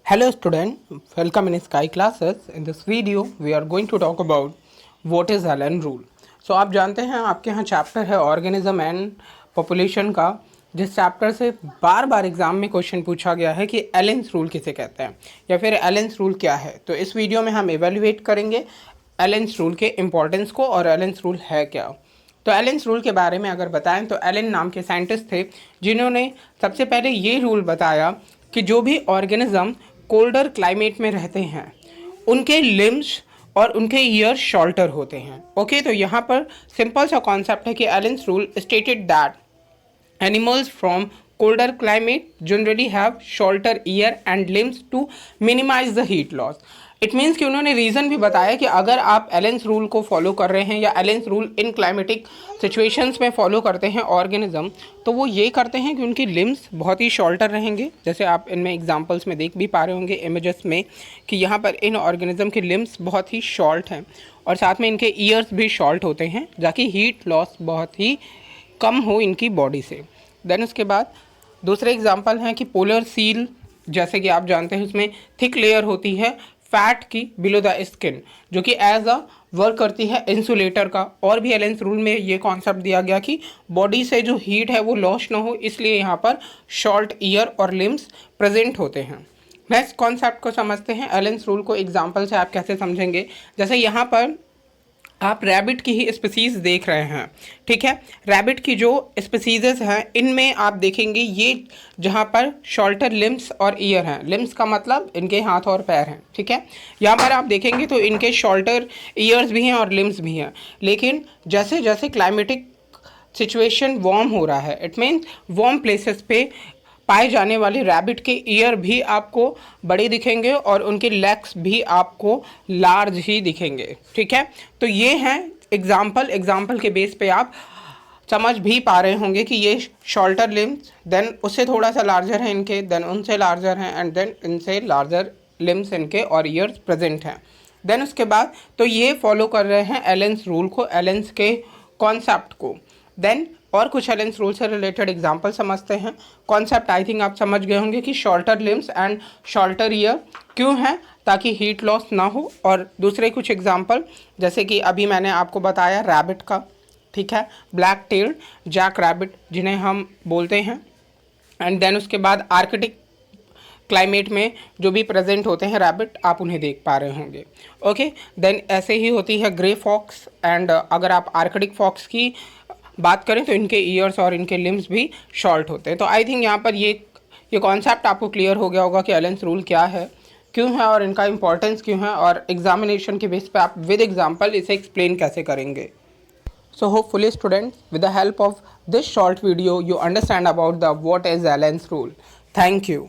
Hello student, welcome in Sky Classes. In this video we are going to talk about what is Allen rule. So आप जानते हैं आपके यहाँ chapter है organism and population का, जिस चैप्टर से बार बार एग्जाम में क्वेश्चन पूछा गया है कि एलेंस रूल किसे कहते हैं या फिर एलेंस रूल क्या है। तो इस वीडियो में हम एवेल्युएट करेंगे एलेंस रूल के इम्पोर्टेंस को और एलेंस रूल है क्या। तो एलेंस रूल के बारे में अगर बताएं तो एलन नाम के साइंटिस्ट थे जिन्होंने सबसे पहले ये रूल बताया कि जो भी ऑर्गेनिज्म कोल्डर क्लाइमेट में रहते हैं उनके लिम्स और उनके ईयर शॉर्टर होते हैं। ओके, तो यहाँ पर सिंपल सा कॉन्सेप्ट है कि एलेंस rule stated that animals from colder climate generally have shorter ear and limbs to minimize the heat loss. It means कि उन्होंने रीज़न भी बताया कि अगर आप एलेंस रूल को फॉलो कर रहे हैं या एलेंस रूल इन क्लाइमेटिक सिचुएशंस में फॉलो करते हैं ऑर्गेनिज्म, तो वो ये करते हैं कि उनकी लिम्स बहुत ही शॉर्टर रहेंगे। जैसे आप इनमें एग्जांपल्स में देख भी पा रहे होंगे इमेजेस में कि यहाँ पर इन ऑर्गेनिज्म की लिम्स बहुत ही शॉर्ट हैं और साथ में इनके ईयर्स भी शॉर्ट होते हैं ताकि हीट लॉस बहुत ही कम हो इनकी बॉडी से। देन उसके बाद दूसरे एग्जांपल हैं कि पोलर सील, जैसे कि आप जानते हैं उसमें थिक लेयर होती है फैट की बिलो द स्किन, जो कि एज अ वर्क करती है इंसुलेटर का। और भी एलेंस रूल में ये कॉन्सेप्ट दिया गया कि बॉडी से जो हीट है वो लॉस ना हो, इसलिए यहाँ पर शॉर्ट ईयर और लिम्स प्रेजेंट होते हैं। नेक्स्ट कॉन्सेप्ट को समझते हैं एलेंस रूल को एग्जांपल से आप कैसे समझेंगे। जैसे यहाँ पर आप रैबिट की ही स्पीसीज़ देख रहे हैं, ठीक है। रैबिट की जो स्पीसीज़ हैं इनमें आप देखेंगे ये जहाँ पर शॉर्टर लिम्स और ईयर हैं, लिम्स का मतलब इनके हाथ और पैर हैं, ठीक है। यहाँ पर आप देखेंगे तो इनके शॉर्टर ईयर्स भी हैं और लिम्स भी हैं। लेकिन जैसे जैसे क्लाइमेटिक सिचुएशन वार्म हो रहा है, इट मीन्स वार्म प्लेसेस पे पाए जाने वाले रैबिट के ईयर भी आपको बड़े दिखेंगे और उनके लेग्स भी आपको लार्ज ही दिखेंगे, ठीक है। तो ये हैं एग्जाम्पल के बेस पे आप समझ भी पा रहे होंगे कि ये शॉर्टर लिम्स, देन उससे थोड़ा सा लार्जर है इनके, देन उनसे लार्जर हैं एंड देन इनसे लार्जर लिम्स इनके और ईयर्स प्रेजेंट हैं। देन उसके बाद तो ये फॉलो कर रहे हैं एलेंस रूल को, एलेंस के कॉन्सेप्ट को। देन और कुछ एलेंस रूल से रिलेटेड एग्जांपल समझते हैं। कॉन्सेप्ट आई थिंक आप समझ गए होंगे कि shorter limbs and shorter year क्यों हैं, ताकि हीट लॉस ना हो। और दूसरे कुछ एग्जांपल जैसे कि अभी मैंने आपको बताया रैबिट का, ठीक है, ब्लैक टेल्ड जैक रैबिट जिन्हें हम बोलते हैं। एंड देन उसके बाद आर्कटिक क्लाइमेट में जो भी प्रेजेंट होते हैं रैबिट, आप उन्हें देख पा रहे होंगे। ओके, देन ऐसे ही होती है ग्रे फॉक्स एंड अगर आप आर्कटिक फॉक्स की बात करें तो इनके ईयर्स और इनके लिम्स भी शॉर्ट होते हैं। तो आई थिंक यहाँ पर ये कॉन्सेप्ट आपको क्लियर हो गया होगा कि एलेंस रूल क्या है, क्यों है और इनका इंपॉर्टेंस क्यों है, और एग्जामिनेशन के बेस पे आप विद एग्जांपल इसे एक्सप्लेन कैसे करेंगे। So hopefully students, with the help of this short video, you understand about the what is Allen's rule. Thank you.